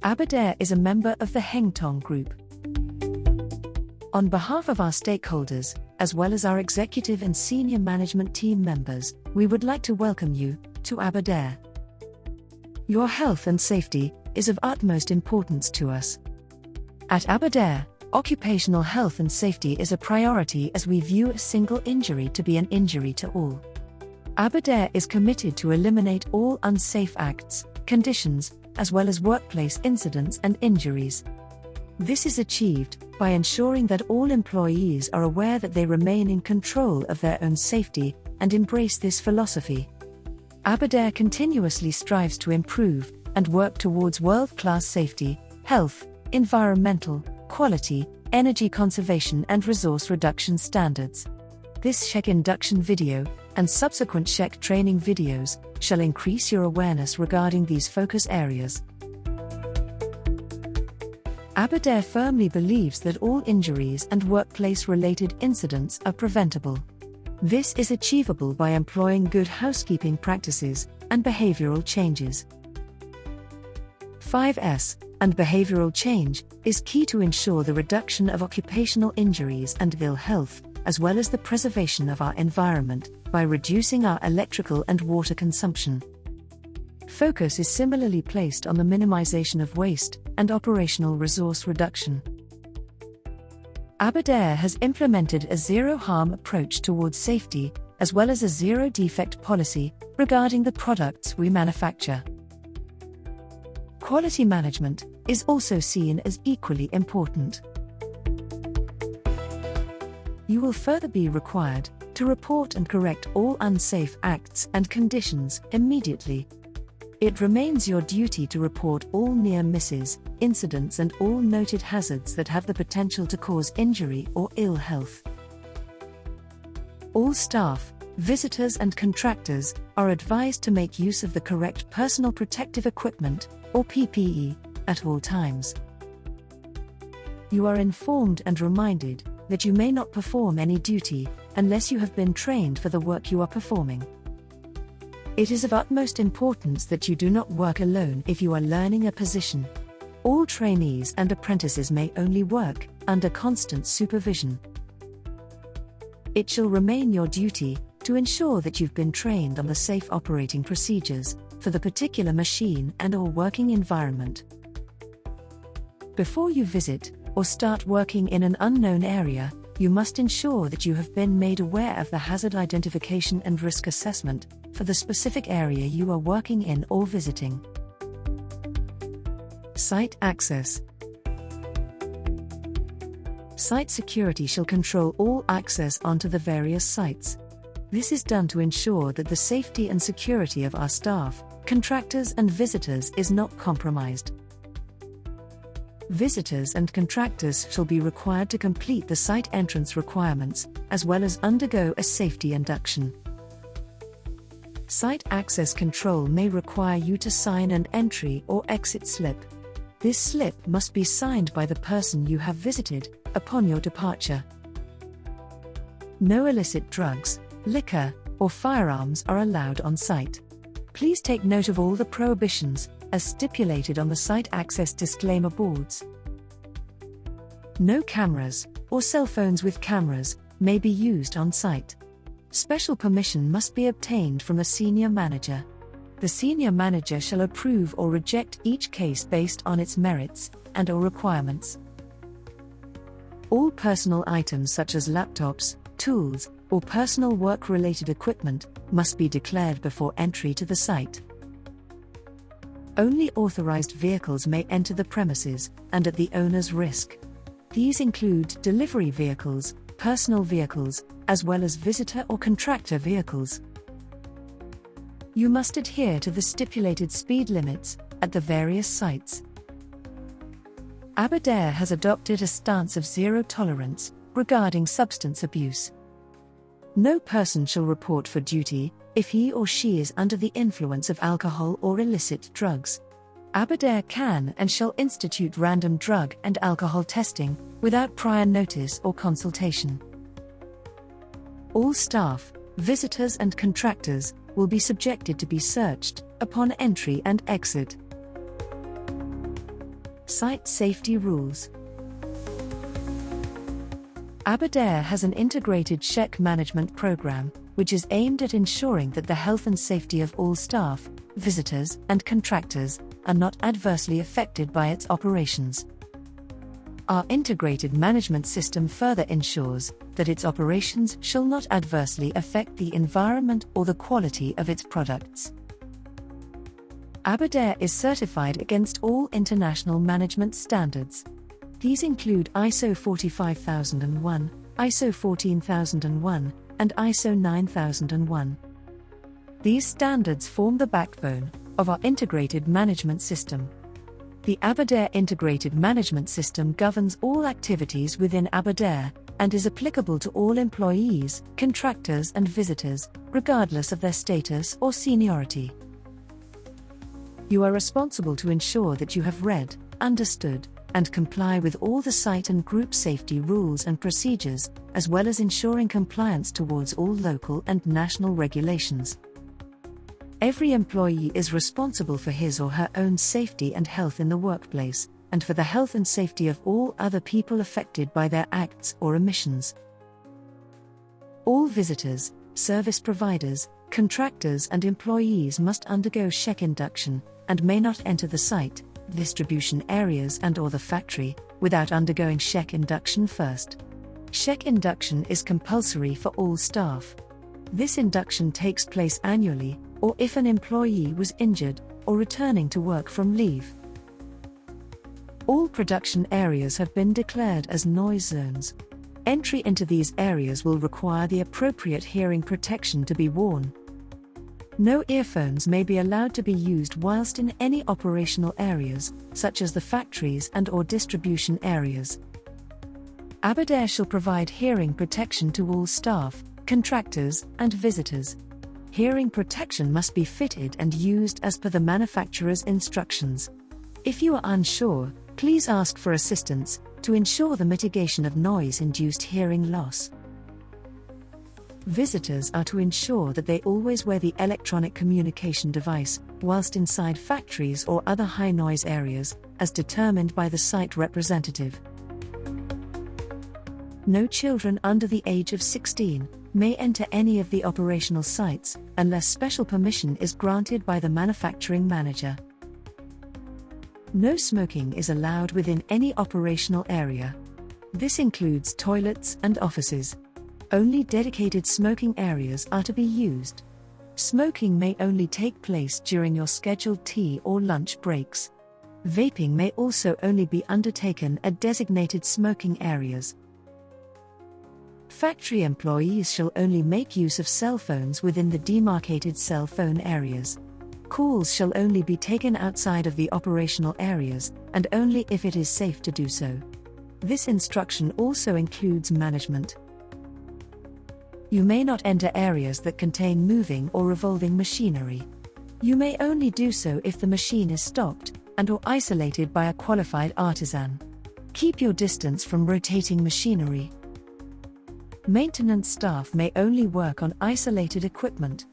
Aberdare is a member of the Hengtong Group. On behalf of our stakeholders, as well as our executive and senior management team members, we would like to welcome you to Aberdare. Your health and safety is of utmost importance to us. At Aberdare, occupational health and safety is a priority as we view a single injury to be an injury to all. Aberdare is committed to eliminate all unsafe acts, conditions, as well as workplace incidents and injuries. This is achieved by ensuring that all employees are aware that they remain in control of their own safety and embrace this philosophy. Aberdare continuously strives to improve and work towards world-class safety, health, environmental, quality, energy conservation and resource reduction standards. This SHEC induction video and subsequent SHEC training videos shall increase your awareness regarding these focus areas. Aberdare firmly believes that all injuries and workplace-related incidents are preventable. This is achievable by employing good housekeeping practices and behavioral changes. 5S and behavioral change is key to ensure the reduction of occupational injuries and ill health, as well as the preservation of our environment, by reducing our electrical and water consumption. Focus is similarly placed on the minimization of waste and operational resource reduction. Aberdare has implemented a zero-harm approach towards safety, as well as a zero-defect policy regarding the products we manufacture. Quality management is also seen as equally important. You will further be required to report and correct all unsafe acts and conditions immediately. It remains your duty to report all near misses, incidents and all noted hazards that have the potential to cause injury or ill health. All staff, visitors and contractors are advised to make use of the correct personal protective equipment, or PPE, at all times. You are informed and reminded that you may not perform any duty unless you have been trained for the work you are performing. It is of utmost importance that you do not work alone if you are learning a position. All trainees and apprentices may only work under constant supervision. It shall remain your duty to ensure that you've been trained on the safe operating procedures for the particular machine and/or working environment. Before you visit or start working in an unknown area, you must ensure that you have been made aware of the hazard identification and risk assessment for the specific area you are working in or visiting. Site access. Site security shall control all access onto the various sites. This is done to ensure that the safety and security of our staff, contractors and visitors is not compromised. Visitors and contractors shall be required to complete the site entrance requirements, as well as undergo a safety induction. Site access control may require you to sign an entry or exit slip. This slip must be signed by the person you have visited upon your departure. No illicit drugs, liquor, or firearms are allowed on site. Please take note of all the prohibitions as stipulated on the site access disclaimer boards. No cameras, or cell phones with cameras, may be used on site. Special permission must be obtained from a senior manager. The senior manager shall approve or reject each case based on its merits and/or requirements. All personal items such as laptops, tools, or personal work-related equipment must be declared before entry to the site. Only authorized vehicles may enter the premises, and at the owner's risk. These include delivery vehicles, personal vehicles, as well as visitor or contractor vehicles. You must adhere to the stipulated speed limits at the various sites. Aberdare has adopted a stance of zero tolerance regarding substance abuse. No person shall report for duty if he or she is under the influence of alcohol or illicit drugs. Aberdare can and shall institute random drug and alcohol testing without prior notice or consultation. All staff, visitors and contractors will be subjected to be searched upon entry and exit. Site safety rules. Aberdare has an integrated SHEC management program, which is aimed at ensuring that the health and safety of all staff, visitors, and contractors are not adversely affected by its operations. Our integrated management system further ensures that its operations shall not adversely affect the environment or the quality of its products. Aberdare is certified against all international management standards. These include ISO 45001, ISO 14001, and ISO 9001. These standards form the backbone of our integrated management system. The Aberdare Integrated Management System governs all activities within Aberdare and is applicable to all employees, contractors, and visitors, regardless of their status or seniority. You are responsible to ensure that you have read, understood, and comply with all the site and group safety rules and procedures, as well as ensuring compliance towards all local and national regulations. Every employee is responsible for his or her own safety and health in the workplace, and for the health and safety of all other people affected by their acts or omissions. All visitors, service providers, contractors, and employees must undergo SHEC induction and may not enter the site, distribution areas, and/or the factory without undergoing SHEC induction first. SHEC induction is compulsory for all staff. This induction takes place annually, or if an employee was injured or returning to work from leave. All production areas have been declared as noise zones. Entry into these areas will require the appropriate hearing protection to be worn. No earphones may be allowed to be used whilst in any operational areas, such as the factories and/or distribution areas. Aberdare shall provide hearing protection to all staff, contractors, and visitors. Hearing protection must be fitted and used as per the manufacturer's instructions. If you are unsure, please ask for assistance to ensure the mitigation of noise-induced hearing loss. Visitors are to ensure that they always wear the electronic communication device whilst inside factories or other high-noise areas, as determined by the site representative. No children under the age of 16 may enter any of the operational sites, unless special permission is granted by the manufacturing manager. No smoking is allowed within any operational area. This includes toilets and offices. Only dedicated smoking areas are to be used. Smoking may only take place during your scheduled tea or lunch breaks. Vaping may also only be undertaken at designated smoking areas. Factory employees shall only make use of cell phones within the demarcated cell phone areas. Calls shall only be taken outside of the operational areas, and only if it is safe to do so. This instruction also includes management. You may not enter areas that contain moving or revolving machinery. You may only do so if the machine is stopped and/or isolated by a qualified artisan. Keep your distance from rotating machinery. Maintenance staff may only work on isolated equipment.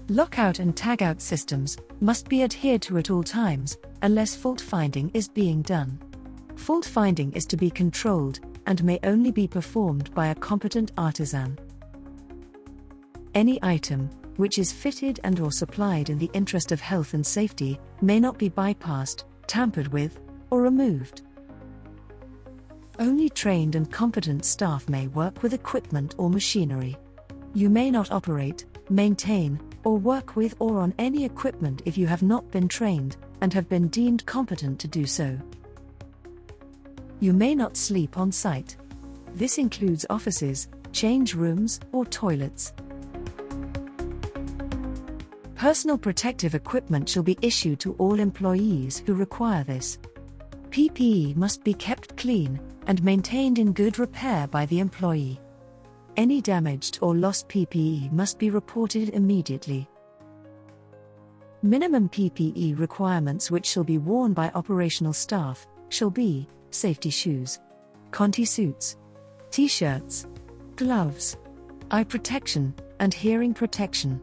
Lockout and tagout systems must be adhered to at all times, unless fault finding is being done. Fault finding is to be controlled and may only be performed by a competent artisan. Any item which is fitted and/or supplied in the interest of health and safety may not be bypassed, tampered with, or removed. Only trained and competent staff may work with equipment or machinery. You may not operate, maintain, or work with or on any equipment if you have not been trained and have been deemed competent to do so. You may not sleep on site. This includes offices, change rooms, or toilets. Personal protective equipment shall be issued to all employees who require this. PPE must be kept clean and maintained in good repair by the employee. Any damaged or lost PPE must be reported immediately. Minimum PPE requirements which shall be worn by operational staff shall be safety shoes, Conti suits, t-shirts, gloves, eye protection, and hearing protection.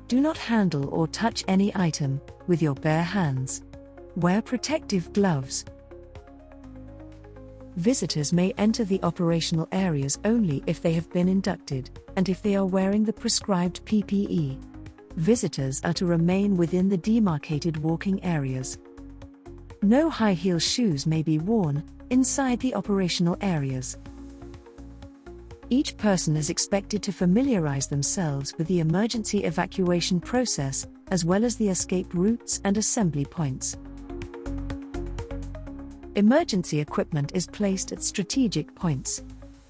Do not handle or touch any item with your bare hands. Wear protective gloves. Visitors may enter the operational areas only if they have been inducted, and if they are wearing the prescribed PPE. Visitors are to remain within the demarcated walking areas. No high-heel shoes may be worn inside the operational areas. Each person is expected to familiarize themselves with the emergency evacuation process, as well as the escape routes and assembly points. Emergency equipment is placed at strategic points.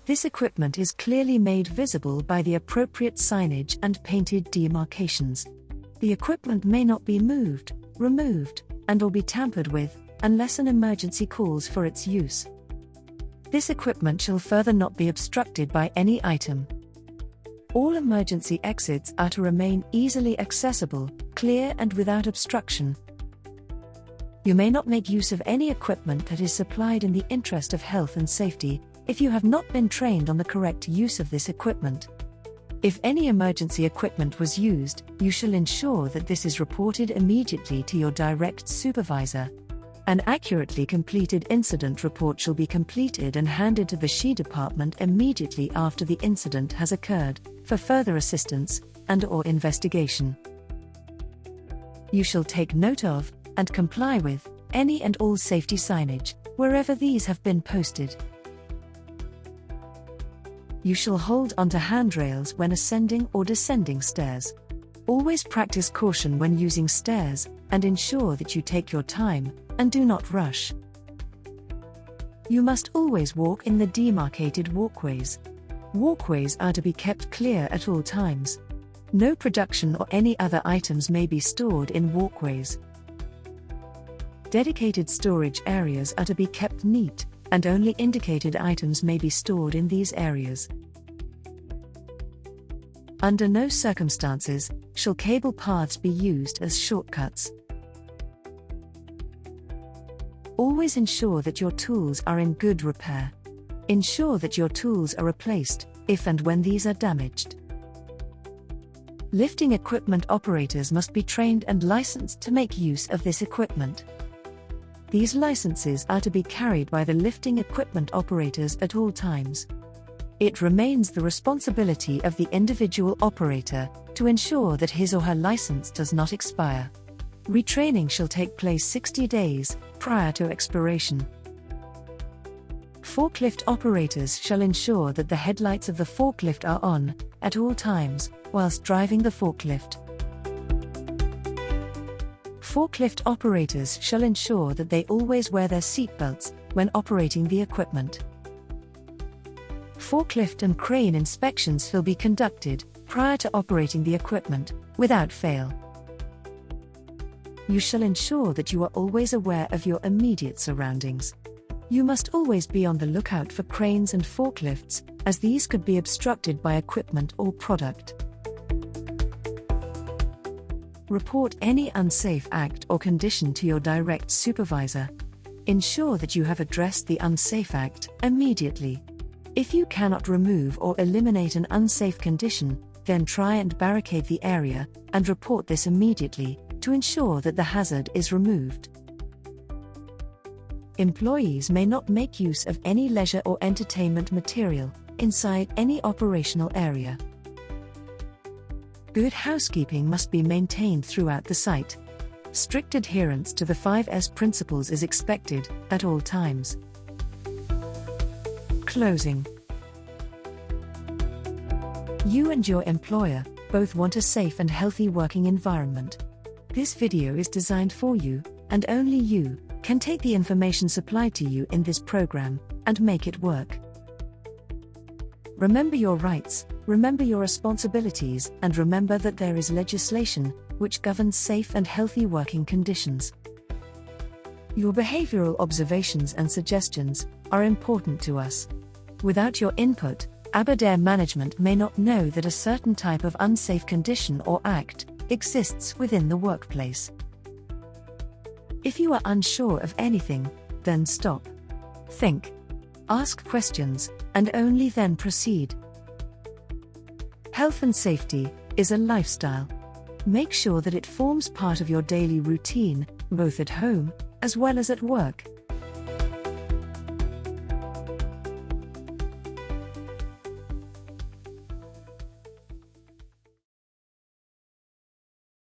This equipment is clearly made visible by the appropriate signage and painted demarcations. The equipment may not be moved, removed, and/or be tampered with, unless an emergency calls for its use. This equipment shall further not be obstructed by any item. All emergency exits are to remain easily accessible, clear and without obstruction. You may not make use of any equipment that is supplied in the interest of health and safety, if you have not been trained on the correct use of this equipment. If any emergency equipment was used, you shall ensure that this is reported immediately to your direct supervisor. An accurately completed incident report shall be completed and handed to the SHE department immediately after the incident has occurred, for further assistance and/or investigation. You shall take note of, and comply with, any and all safety signage, wherever these have been posted. You shall hold onto handrails when ascending or descending stairs. Always practice caution when using stairs, and ensure that you take your time, and do not rush. You must always walk in the demarcated walkways. Walkways are to be kept clear at all times. No production or any other items may be stored in walkways. Dedicated storage areas are to be kept neat, and only indicated items may be stored in these areas. Under no circumstances shall cable paths be used as shortcuts. Always ensure that your tools are in good repair. Ensure that your tools are replaced, if and when these are damaged. Lifting equipment operators must be trained and licensed to make use of this equipment. These licenses are to be carried by the lifting equipment operators at all times. It remains the responsibility of the individual operator to ensure that his or her license does not expire. Retraining shall take place 60 days prior to expiration. Forklift operators shall ensure that the headlights of the forklift are on at all times whilst driving the forklift. Forklift operators shall ensure that they always wear their seatbelts when operating the equipment. Forklift and crane inspections shall be conducted prior to operating the equipment, without fail. You shall ensure that you are always aware of your immediate surroundings. You must always be on the lookout for cranes and forklifts, as these could be obstructed by equipment or product. Report any unsafe act or condition to your direct supervisor. Ensure that you have addressed the unsafe act immediately. If you cannot remove or eliminate an unsafe condition, then try and barricade the area, and report this immediately, to ensure that the hazard is removed. Employees may not make use of any leisure or entertainment material inside any operational area. Good housekeeping must be maintained throughout the site. Strict adherence to the 5S principles is expected at all times. Closing. You and your employer both want a safe and healthy working environment. This video is designed for you, and only you can take the information supplied to you in this program and make it work. Remember your rights, remember your responsibilities, and remember that there is legislation which governs safe and healthy working conditions. Your behavioral observations and suggestions are important to us. Without your input, Aberdare management may not know that a certain type of unsafe condition or act exists within the workplace. If you are unsure of anything, then stop. Think. Ask questions, and only then proceed. Health and safety is a lifestyle. Make sure that it forms part of your daily routine, both at home as well as at work.